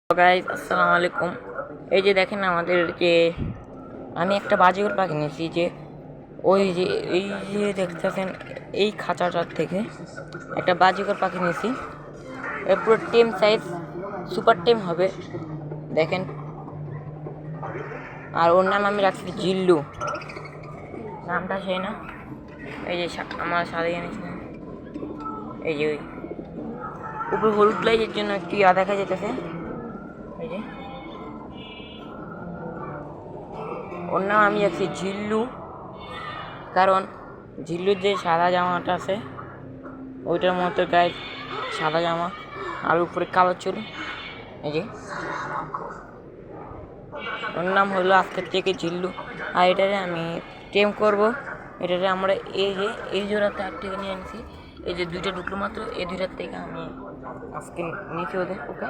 Guys আসসালামু আলাইকুম। এই যে দেখেন আমাদের যে আমি একটা বাজিগর পাখি নিয়েছি, যে ওই যে এই যে দেখতেছেন এই খাঁচাটার থেকে একটা বাজিগর পাখি নিয়েছি। এর পুরো টেম সাইজ, সুপার টেম হবে দেখেন। আর ওর নাম আমি রাখছি জিল্লু, নামটা সেই না। এই যে আমার সাথে এনেছি, এই যে ওই উপরে হলুদ লাইটের জন্য একটু দেখা যেতেছে। এই যে ওর নাম আমি রাখছি ঝিল্লু, কারণ ঝিল্লুর যে সাদা জামাটা আছে ওইটার মতো গায়ে সাদা জামা আর উপরে কালো চুল। এই যে ওর নাম হলো আজকের থেকে ঝিল্লু। আর এটারে আমি টেম করব। এটারে আমরা এই যে এই জোড়াতে আর থেকে নিয়ে আনছি, এই যে দুইটা ঢুকলো মাত্র, এই দুইটার থেকে আমি আজকে নিয়েছি ওদের। ওকে